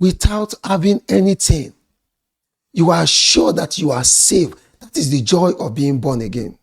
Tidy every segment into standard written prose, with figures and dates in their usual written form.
without having anything. You are sure that you are saved. That is the joy of being born again.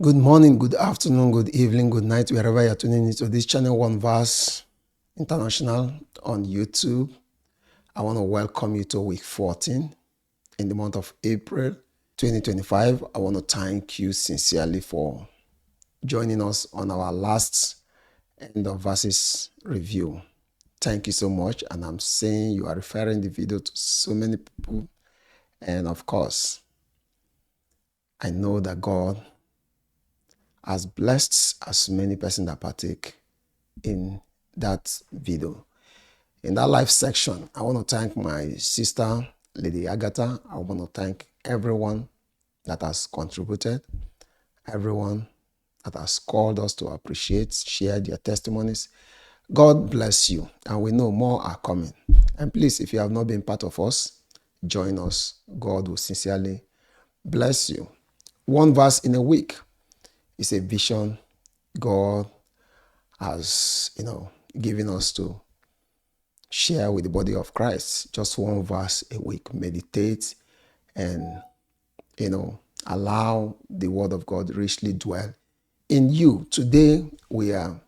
Good morning, good afternoon, good evening, good night, wherever you're tuning into this channel, OneVerse International on YouTube. I want to welcome you to week 14 in the month of April 2025. I want to thank you sincerely for joining us on our last end of verses review. Thank you so much. And I'm saying you are referring the video to so many people. And of course, I know that God has blessed as many persons that partake in that video. In that live section, I want to thank my sister, Lady Agatha. I want to thank everyone that has contributed, everyone that has called us to appreciate, share their testimonies. God bless you, and we know more are coming. And please, if you have not been part of us, join us. God will sincerely bless you. One verse in a week is a vision God has, given us to share with the body of Christ. Just one verse a week. Meditate and, allow the word of God richly dwell in you. Today, we are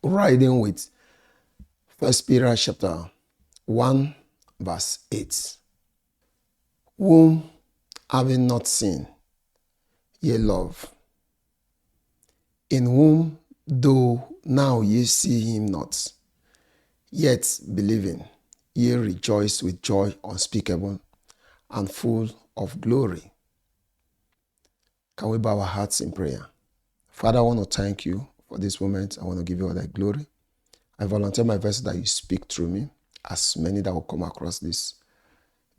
riding with 1 Peter chapter 1, verse 8. Whom having not seen, ye love, in whom though now ye see him not, yet believing, ye rejoice with joy unspeakable and full of glory. Can we bow our hearts in prayer? Father, I want to thank you for this moment. I want to give you all that glory. I volunteer my vessel that you speak through me, as many that will come across this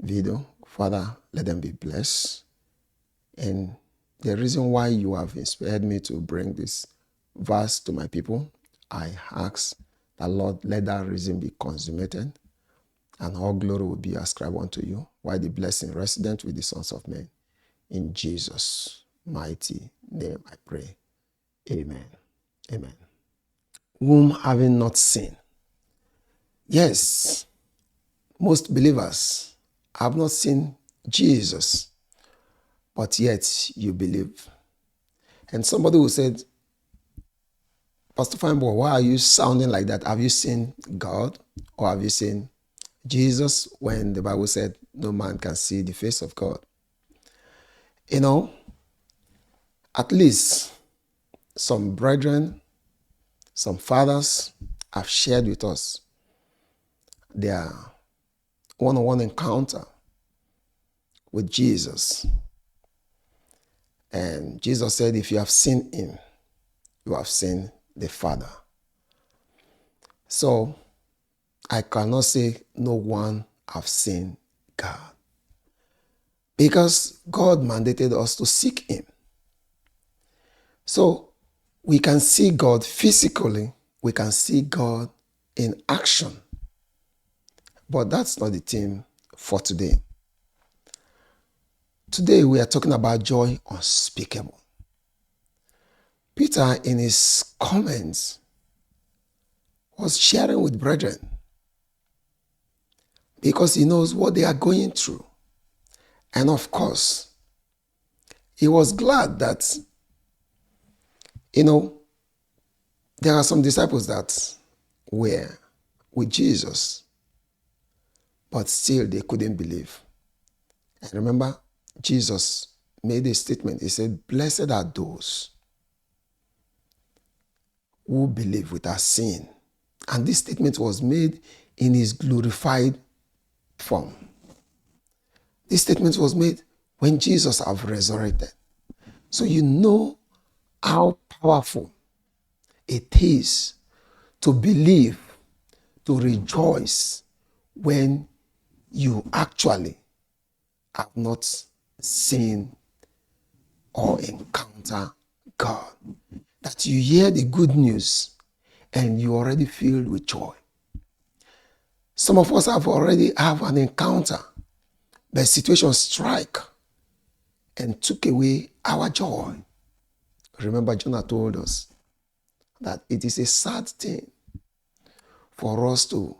video. Father, let them be blessed. And the reason why you have inspired me to bring this verse to my people, I ask that, Lord, let that reason be consummated and all glory will be ascribed unto you, while the blessing resident with the sons of men. In Jesus' mighty name I pray. Amen. Amen. Whom having not seen. Yes, most believers have not seen Jesus, but yet you believe. And somebody who said, Pastor Fyneboy, why are you sounding like that? Have you seen God or have you seen Jesus, when the Bible said no man can see the face of God? At least some brethren, some fathers have shared with us their one-on-one encounter with Jesus. And Jesus said, if you have seen him, you have seen the Father. So I cannot say no one have seen God, because God mandated us to seek him. So we can see God physically, we can see God in action. But that's not the theme for today. Today we are talking about joy unspeakable. Peter, in his comments, was sharing with brethren because he knows what they are going through. And of course, he was glad that, there are some disciples that were with Jesus, but still they couldn't believe. And remember, Jesus made a statement. He said, blessed are those who believe without seeing. And this statement was made in his glorified form. This statement was made when Jesus have resurrected. So you know how powerful it is to believe, to rejoice when you actually have not seen or encounter God. That you hear the good news and you already filled with joy. Some of us have already have an encounter, but situations strike and took away our joy. Remember, Jonah told us that it is a sad thing for us to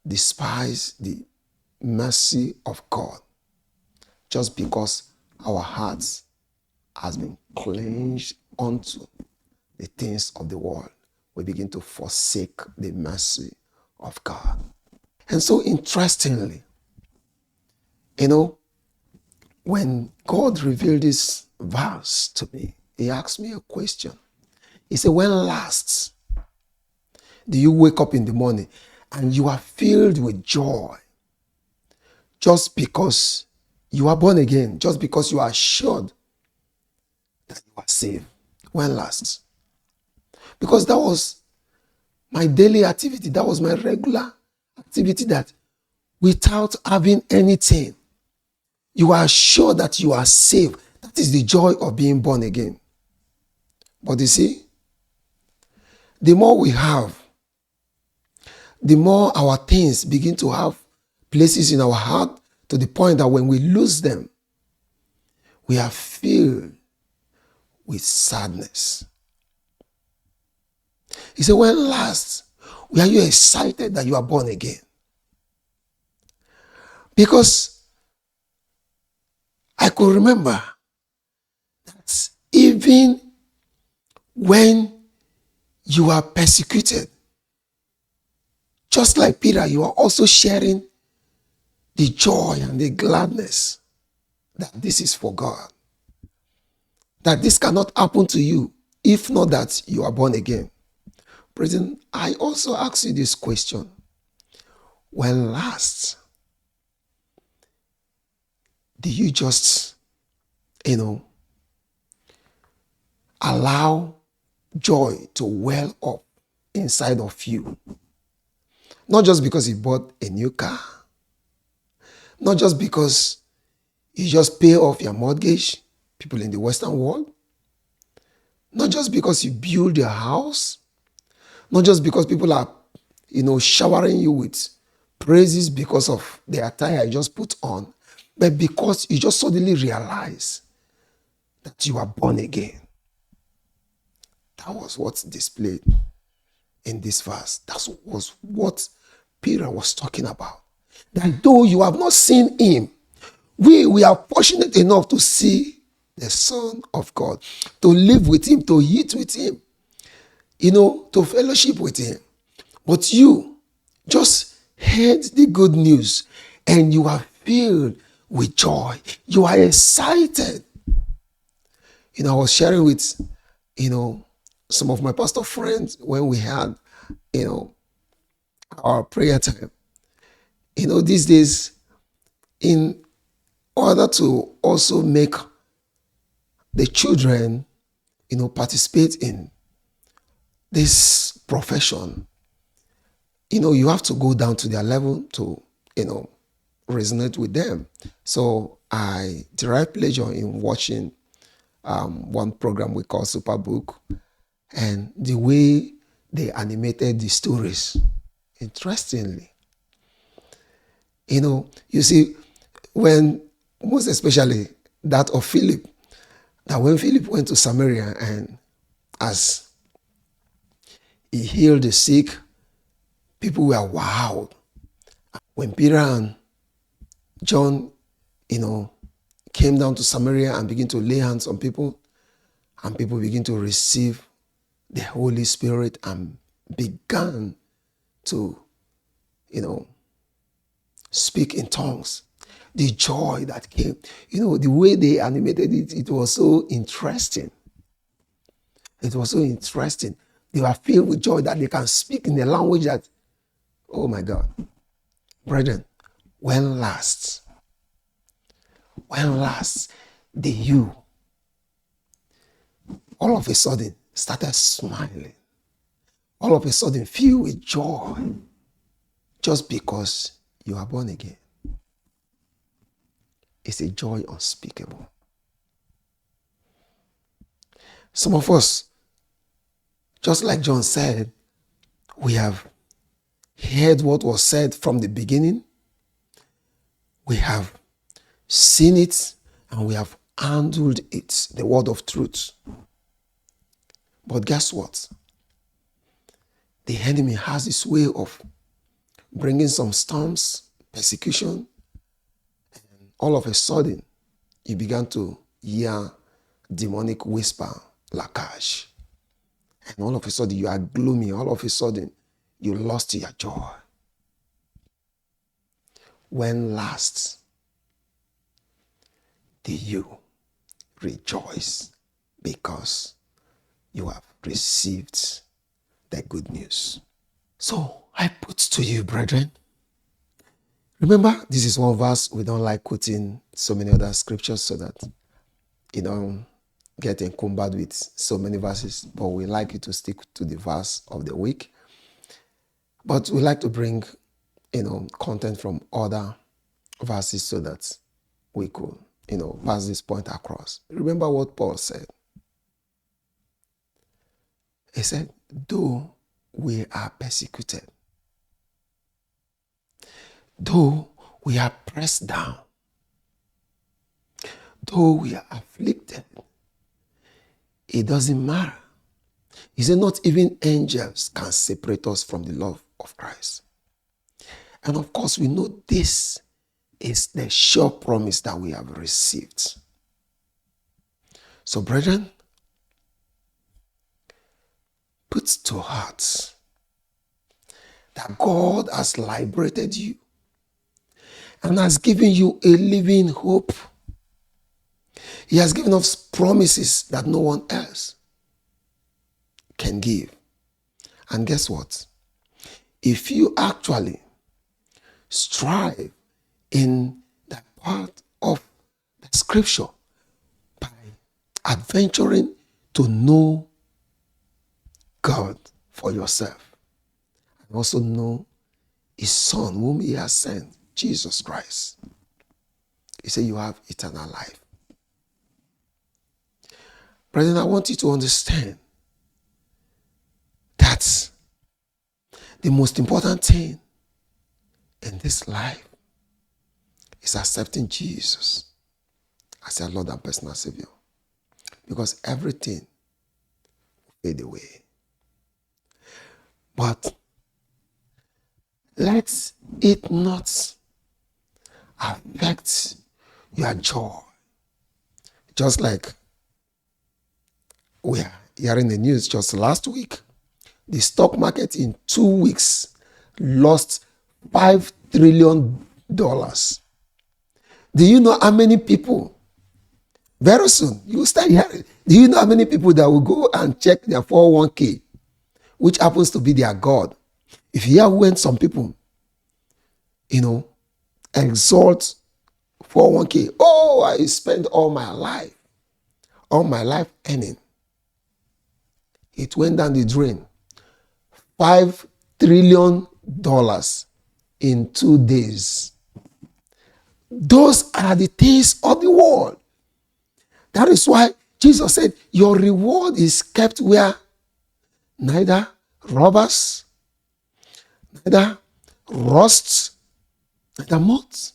despise the mercy of God just because our hearts has been cleansed unto the things of the world. We begin to forsake the mercy of God. And so interestingly, when God revealed this verse to me, he asked me a question. He said, when last do you wake up in the morning and you are filled with joy just because you are born again, just because you are assured that you are saved? When last? Because that was my daily activity. That was my regular activity, that without having anything, you are sure that you are saved. That is the joy of being born again. But you see, the more we have, the more our things begin to have places in our heart, to the point that when we lose them, we are filled with sadness. He said, when last were you excited that you are born again? Because I could remember that even when you are persecuted, just like Peter, you are also sharing the joy and the gladness that this is for God. That this cannot happen to you if not that you are born again. Brethren, I also ask you this question. When last did you just, allow joy to well up inside of you? Not just because you bought a new car, not just because you just pay off your mortgage, people in the Western world, not just because you build your house, not just because people are, showering you with praises because of the attire you just put on, but because you just suddenly realize that you are born again. That was what's displayed in this verse. That was what Peter was talking about. That though you have not seen him, we are fortunate enough to see the Son of God, to live with him, to eat with him, to fellowship with him. But you just heard the good news and you are filled with joy. You are excited. I was sharing with, some of my pastor friends when we had, our prayer time. These days, in order to also make the children, participate in this profession, you have to go down to their level to, resonate with them. So I derive pleasure in watching one program we call Superbook, and the way they animated the stories. Interestingly, you see, when, most especially that of Philip, that when Philip went to Samaria and as he healed the sick, people were wowed. When Peter and John, came down to Samaria and began to lay hands on people, and people begin to receive the Holy Spirit and began to, speak in tongues. The joy that came, the way they animated it, it was so interesting. It was so interesting. They were filled with joy that they can speak in a language that, oh my God. Brethren, when last did you all of a sudden started smiling? All of a sudden filled with joy just because you are born again? is a joy unspeakable. Some of us, just like John said, we have heard what was said from the beginning. We have seen it and we have handled it, the word of truth. But guess what? The enemy has this way of bringing some storms, persecution, and all of a sudden, you began to hear demonic whisper, lacage. And all of a sudden, you are gloomy. All of a sudden, you lost your joy. When last did you rejoice because you have received the good news? So I put to you, brethren, remember, this is one verse. We don't like quoting so many other scriptures so that you don't get encumbered with so many verses, but we like you to stick to the verse of the week. But we like to bring, content from other verses so that we could, pass this point across. Remember what Paul said. He said, though we are persecuted, though we are pressed down, though we are afflicted, it doesn't matter. He said, not even angels can separate us from the love of Christ. And of course, we know this is the sure promise that we have received. So, brethren, put to heart that God has liberated you and has given you a living hope. He has given us promises that no one else can give. And guess what? If you actually strive in that part of the scripture by adventuring to know God for yourself and also know his Son whom he has sent, Jesus Christ, he said you have eternal life. Brethren, I want you to understand that the most important thing in this life is accepting Jesus as your Lord and personal Savior. Because everything will fade away. But let it not affect your joy. Just like we are hearing the news just last week, the stock market in 2 weeks lost $5 trillion. Do you know how many people, very soon, you will start hearing, do you know how many people that will go and check their 401k, which happens to be their God? If you hear when some people, exalt 401k, oh, I spent all my life earning. It went down the drain. $5 trillion in 2 days. Those are the things of the world. That is why Jesus said, your reward is kept where neither robbers, neither rust, neither moth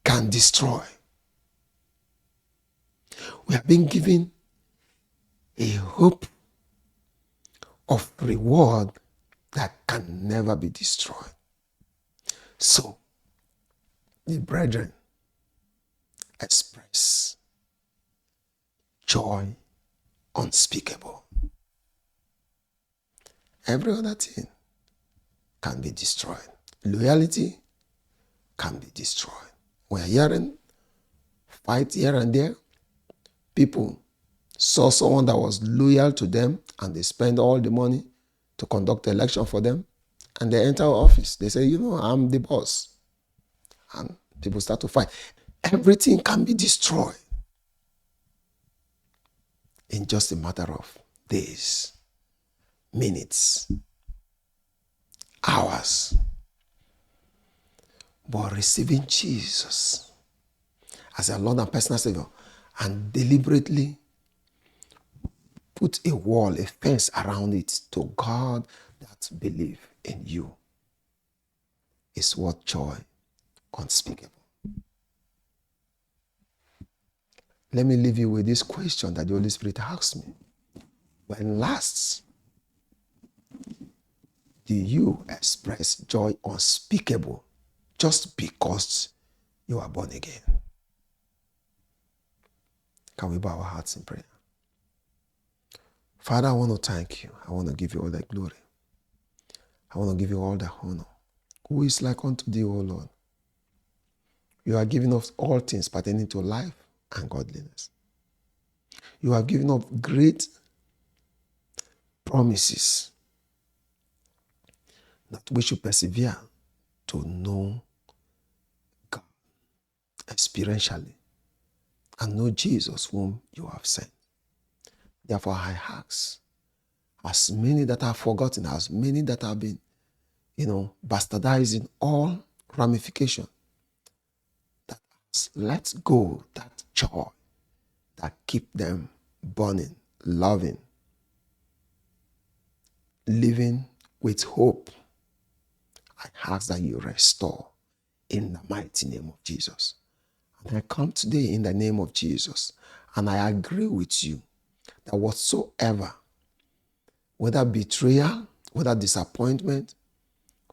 can destroy. We have been given a hope of reward that can never be destroyed. So, the brethren, express joy unspeakable. Every other thing can be destroyed. Loyalty can be destroyed. We're hearing fight here and there. People saw someone that was loyal to them and they spend all the money to conduct the election for them, and they enter office. They say, I'm the boss. And people start to fight. Everything can be destroyed in just a matter of days, minutes, hours. But receiving Jesus as a Lord and personal Savior, and deliberately put a wall, a fence around it to God that believe in you, is what joy unspeakable. Let me leave you with this question that the Holy Spirit asked me. When last do you express joy unspeakable just because you are born again? Can we bow our hearts in prayer? Father, I want to thank you. I want to give you all the glory. I want to give you all the honor. Who is like unto thee, O Lord? You are giving us all things pertaining to life and godliness. You have given us great promises that we should persevere to know God experientially and know Jesus whom you have sent. Therefore, I ask, as many that are forgotten, as many that have been, bastardized in all ramification, that let go that joy that keep them burning, loving, living with hope. I ask that you restore in the mighty name of Jesus. And I come today in the name of Jesus, and I agree with you that whatsoever, whether betrayal, whether disappointment,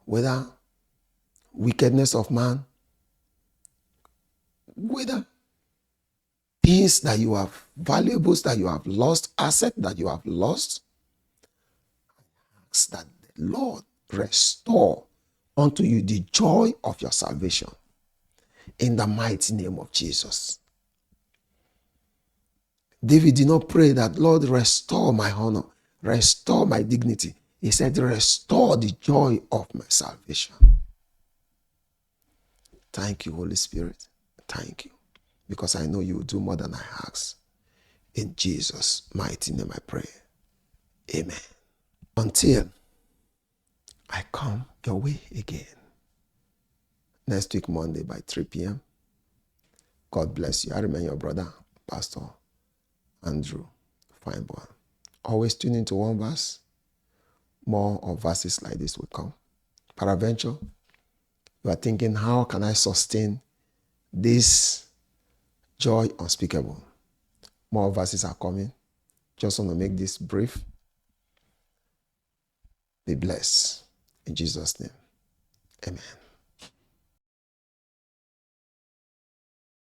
whether wickedness of man, whether things that you have, valuables that you have lost, assets that you have lost, ask that the Lord restore unto you the joy of your salvation in the mighty name of Jesus. David did not pray that, Lord, restore my honor, restore my dignity. He said, restore the joy of my salvation. Thank you, Holy Spirit. Thank you. Because I know you will do more than I ask. In Jesus' mighty name I pray. Amen. Until I come your way again. Next week, Monday by 3 p.m. God bless you. I remain your brother, Pastor Andrew Fyneboy. Always tune into OneVerse. More of verses like this will come. Peradventure, you are thinking, how can I sustain this joy unspeakable? More verses are coming. Just want to make this brief. Be blessed. In Jesus' name, amen.